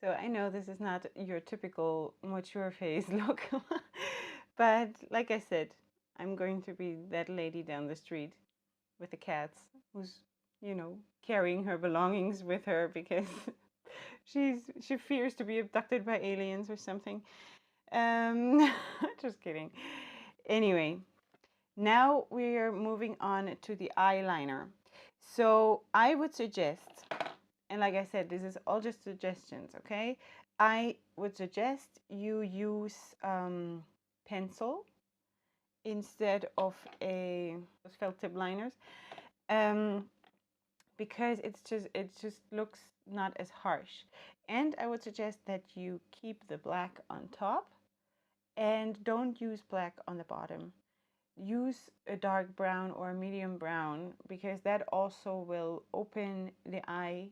So I know this is not your typical mature face look, but like I said, I'm going to be that lady down the street with the cats who's, carrying her belongings with her because she fears to be abducted by aliens or something. Just kidding. Anyway, now we are moving on to the eyeliner. So I would suggest, and like I said, this is all just suggestions, okay? I would suggest you use pencil instead of a felt tip liners, um, because it just looks not as harsh. And I would suggest that you keep the black on top and don't use black on the bottom. Use a dark brown or a medium brown because that also will open the eye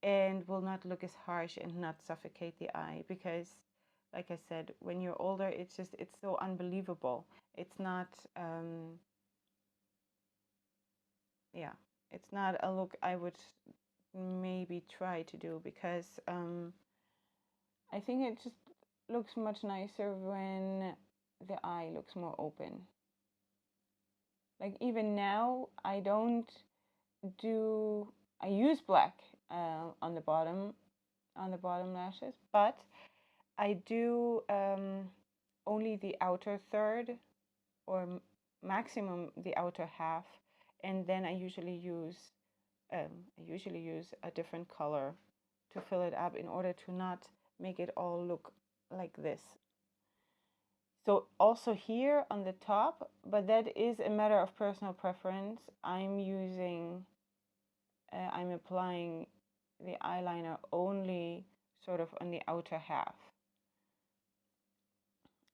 and will not look as harsh and not suffocate the eye, because like I said, when you're older, it's so unbelievable. It's not yeah, it's not a look I would maybe try to do, because I think it just looks much nicer when the eye looks more open. Like even now, do I use black on the bottom lashes, but I do only the outer third, or maximum the outer half, and then I usually use a different color to fill it up in order to not make it all look like this. So also here on the top, but that is a matter of personal preference. I'm applying the eyeliner only sort of on the outer half.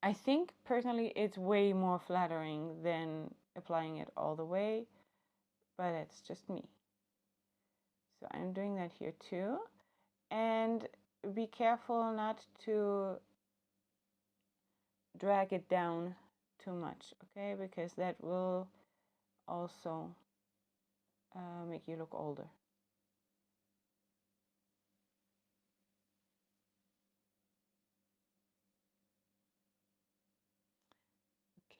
I think personally it's way more flattering than applying it all the way, but it's just me. So I'm doing that here too. And be careful not to drag it down too much, okay? Because that will also make you look older.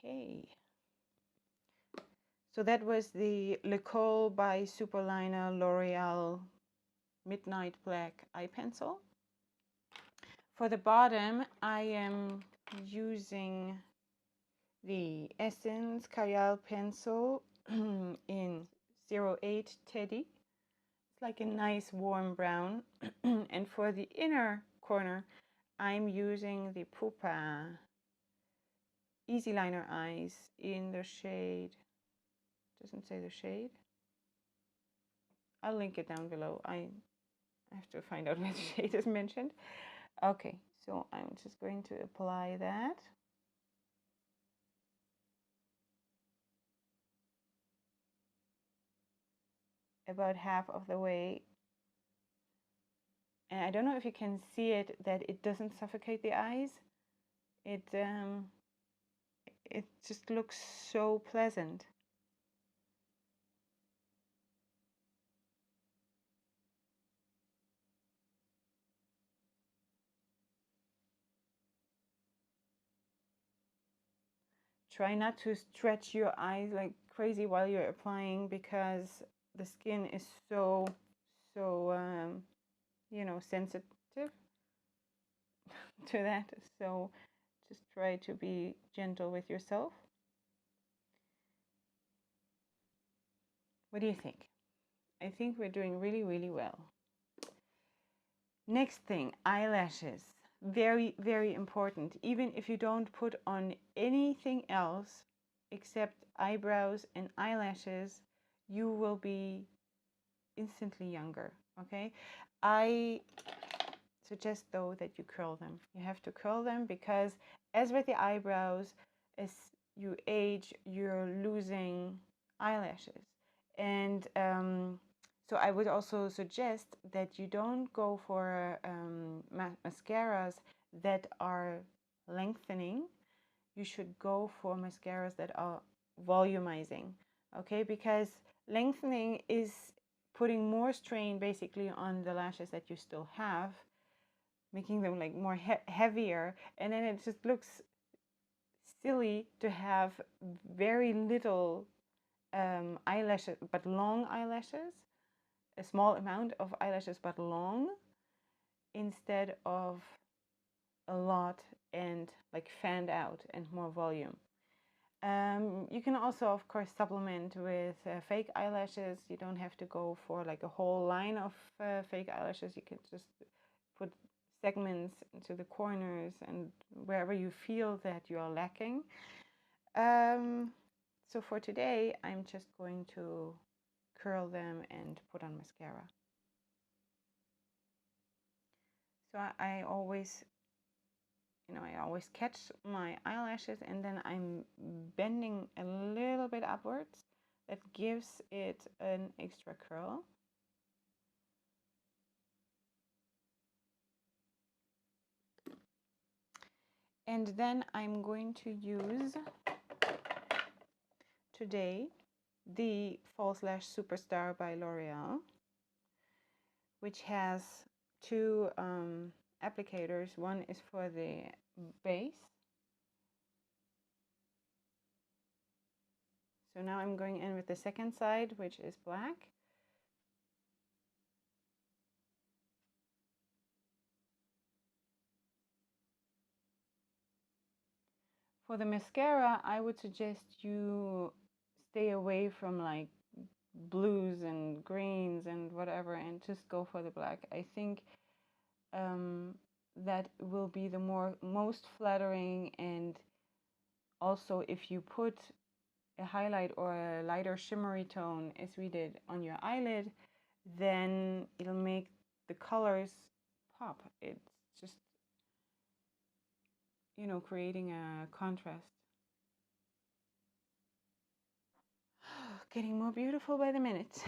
Okay. So that was the Le Col by Superliner L'Oreal Midnight Black Eye Pencil. For the bottom, I am using the Essence Kajal pencil in 08 Teddy. It's like a nice warm brown. And for the inner corner, I'm using the Pupa EasyLiner Eyes in the shade, doesn't say the shade. I'll link it down below. I have to find out which shade is mentioned. Okay, so I'm just going to apply that. About half of the way. And I don't know if you can see it, that it doesn't suffocate the eyes. It just looks so pleasant. Try not to stretch your eyes like crazy while you're applying, because the skin is so sensitive to that. So just try to be gentle with yourself. What do you think? I think we're doing really, really well. Next thing, eyelashes. Very, very important. Even if you don't put on anything else except eyebrows and eyelashes, you will be instantly younger, okay? I suggest though that you curl them. You have to curl them, because as with the eyebrows, as you age, you're losing eyelashes. And so I would also suggest that you don't go for mascaras that are lengthening. You should go for mascaras that are volumizing, okay? Because lengthening is putting more strain basically on the lashes that you still have, making them like more heavier, and then it just looks silly to have very little eyelashes, but long eyelashes, a small amount of eyelashes but long, instead of a lot and like fanned out and more volume. You can also, of course, supplement with fake eyelashes. You don't have to go for like a whole line of fake eyelashes. You can just put segments into the corners and wherever you feel that you are lacking. So for today, I'm just going to curl them and put on mascara. So I always, I always catch my eyelashes and then I'm bending a little bit upwards. That gives it an extra curl. And then I'm going to use today the False Lash Superstar by L'Oreal, which has two applicators. One is for the base. So now I'm going in with the second side, which is black. For the mascara, I would suggest you stay away from like blues and greens and whatever and just go for the black. I think that will be the most flattering, and also if you put a highlight or a lighter shimmery tone as we did on your eyelid, then it'll make the colors pop. It's just, creating a contrast. Getting more beautiful by the minute.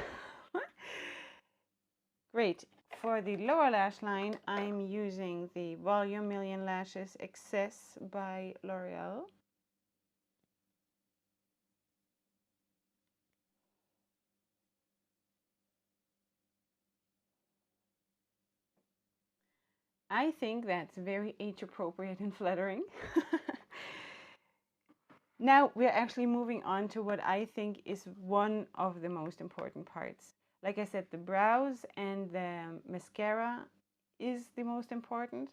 Great. For the lower lash line, I'm using the Volume Million Lashes Excess by L'Oreal. I think that's very age appropriate and flattering. Now we're actually moving on to what I think is one of the most important parts. Like I said, the brows and the mascara is the most important.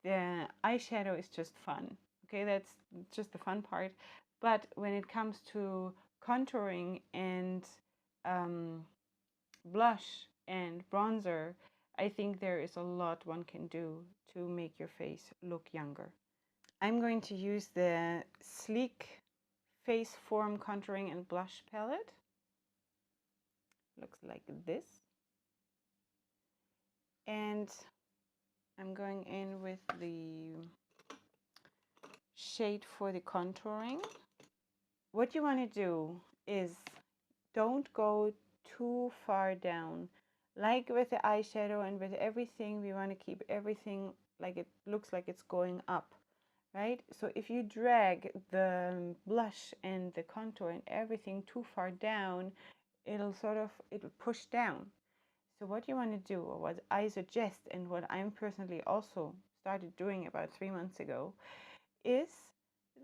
The eyeshadow is just fun. Okay, that's just the fun part. But when it comes to contouring and blush and bronzer, I think there is a lot one can do to make your face look younger. I'm going to use the Sleek Face Form Contouring and Blush Palette. Looks like this. And I'm going in with the shade for the contouring. What you want to do is don't go too far down. Like with the eyeshadow and with everything, we want to keep everything like it looks like it's going up, right? So if you drag the blush and the contour and everything too far down, it'll push down. So what you want to do, or what I suggest, and what I'm personally also started doing about 3 months ago, is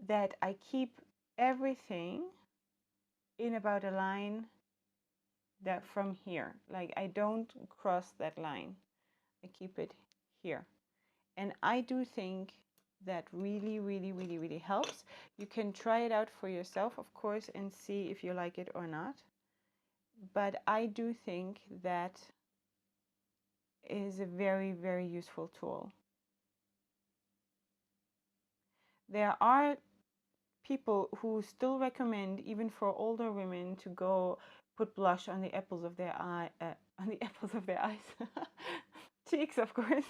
that I keep everything in about a line that from here. Like I don't cross that line. I keep it here. And I do think that really, really, really, really helps. You can try it out for yourself, of course, and see if you like it or not. But I do think that is a very, very useful tool. There are people who still recommend, even for older women, to go put blush on the apples of their eye, on the apples of their eyes, cheeks, of course.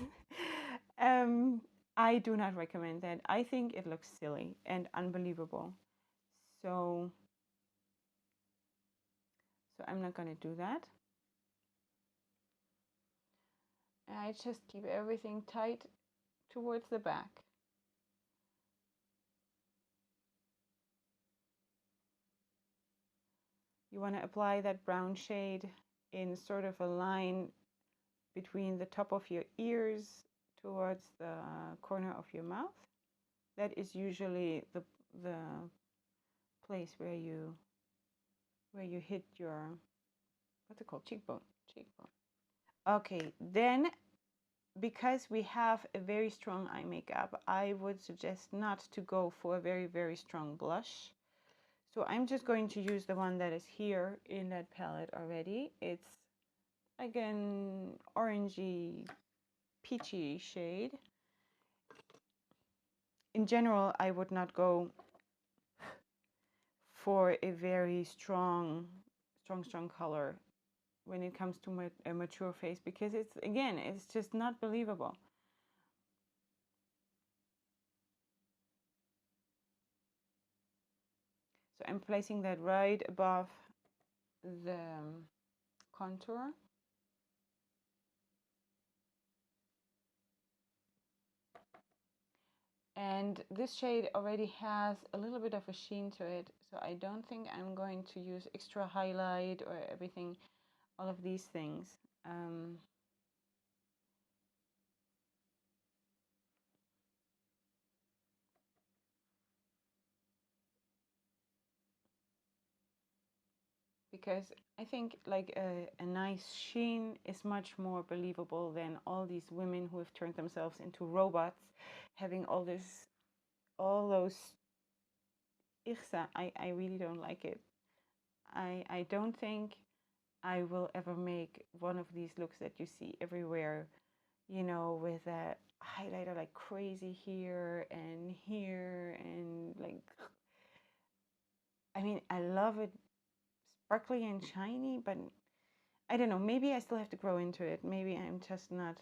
I do not recommend that. I think it looks silly and unbelievable. So I'm not going to do that. I just keep everything tight towards the back. You want to apply that brown shade in sort of a line between the top of your ears towards the corner of your mouth. That is usually the place where you hit your, what's it called, cheekbone. Okay, then because we have a very strong eye makeup, I would suggest not to go for a very strong blush. So I'm just going to use the one that is here in that palette already. It's like an orangey, peachy shade. In general, I would not go for a very strong color when it comes to a mature face, because it's just not believable. So I'm placing that right above the contour. And this shade already has a little bit of a sheen to it, so I don't think I'm going to use extra highlight or everything, all of these things. Because I think like a nice sheen is much more believable than all these women who have turned themselves into robots, having all those I really don't like it. I don't think I will ever make one of these looks that you see everywhere, you know, with a highlighter like crazy here and like, I mean, I love it sparkly and shiny, but I don't know, maybe I still have to grow into it. Maybe I'm just not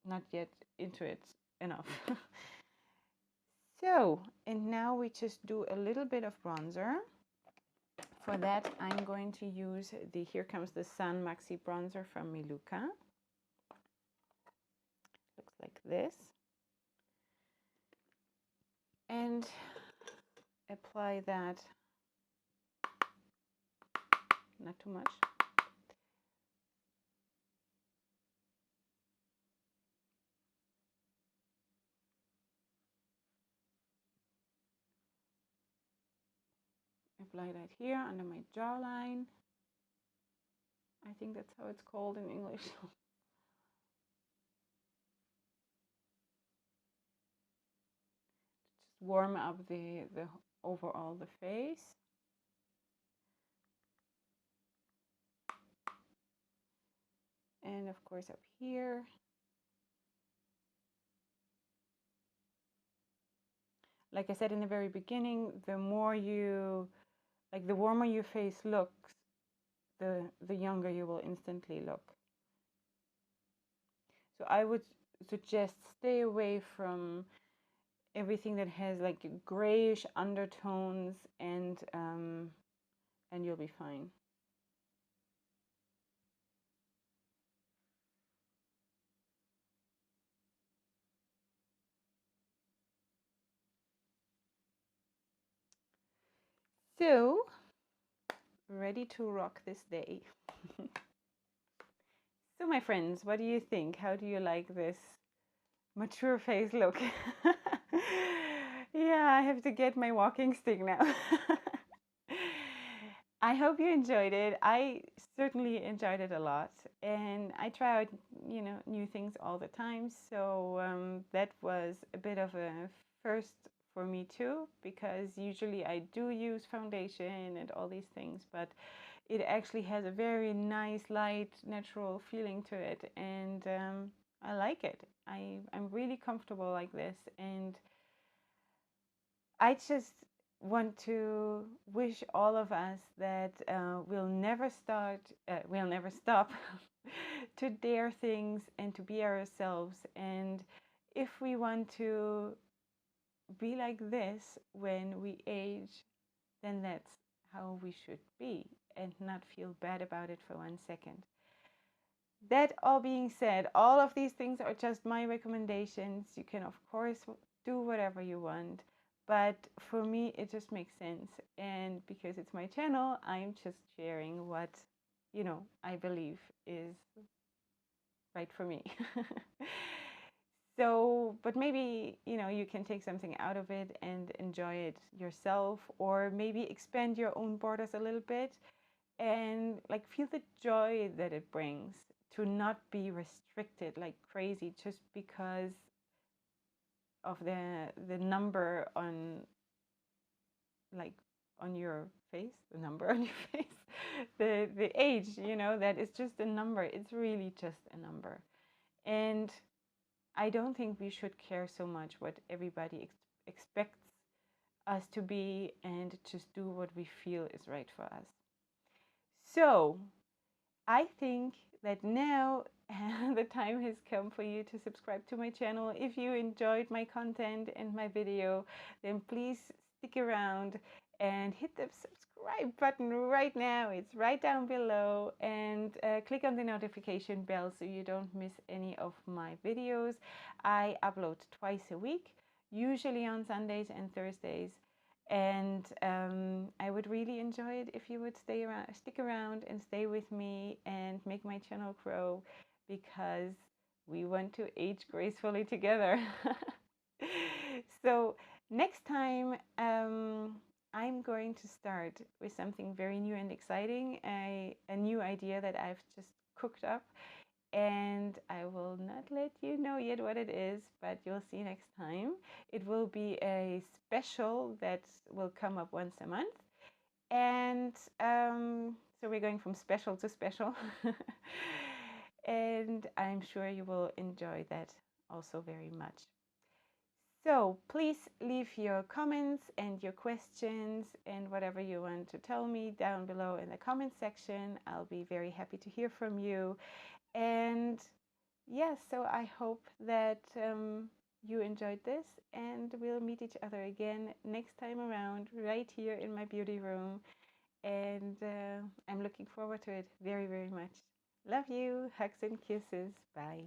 not yet into it enough. So, and now we just do a little bit of bronzer. For that, I'm going to use the Here Comes the Sun Maxi bronzer from Milucca. Looks like this. And apply that, not too much. Apply that here under my jawline. I think that's how it's called in English. Just warm up the overall the face. And of course up here. Like I said in the very beginning, the more you, like the warmer your face looks, the younger you will instantly look. So I would suggest stay away from everything that has like grayish undertones, and you'll be fine. So, ready to rock this day. So my friends, what do you think? How do you like this mature face look? Yeah, I have to get my walking stick now. I hope you enjoyed it. I certainly enjoyed it a lot, and I try out, you know, new things all the time. So that was a bit of a first for me too, because usually I do use foundation and all these things, but it actually has a very nice, light, natural feeling to it, and I like it. I'm really comfortable like this, and I just want to wish all of us that we'll never stop to dare things and to be ourselves. And if we want to be like this when we age, then that's how we should be, and not feel bad about it for 1 second. That all being said, all of these things are just my recommendations. You can, of course, do whatever you want. But for me, it just makes sense. And because it's my channel, I'm just sharing what you know, I believe is right for me. So, but maybe, you know, you can take something out of it and enjoy it yourself, or maybe expand your own borders a little bit and like feel the joy that it brings to not be restricted like crazy just because of the number on, like, on your face, the number on your face, the age, you know, that it's just a number. It's really just a number. And I don't think we should care so much what everybody expects us to be, and just do what we feel is right for us. So I think that now the time has come for you to subscribe to my channel. If you enjoyed my content and my video, then please stick around and hit the subscribe button right now. It's right down below, and click on the notification bell so you don't miss any of my videos. I upload twice a week, usually on Sundays and Thursdays. And I would really enjoy it if you would stick around and stay with me and make my channel grow, because we want to age gracefully together. So next time, I'm going to start with something very new and exciting, a new idea that I've just cooked up, and I will not let you know yet what it is, but you'll see next time. It will be a special that will come up once a month, and so we're going from special to special. And I'm sure you will enjoy that also very much. So please leave your comments and your questions and whatever you want to tell me down below in the comment section. I'll be very happy to hear from you. And yes, so I hope that you enjoyed this, and we'll meet each other again next time around right here in my beauty room. And I'm looking forward to it very, very much. Love you. Hugs and kisses. Bye.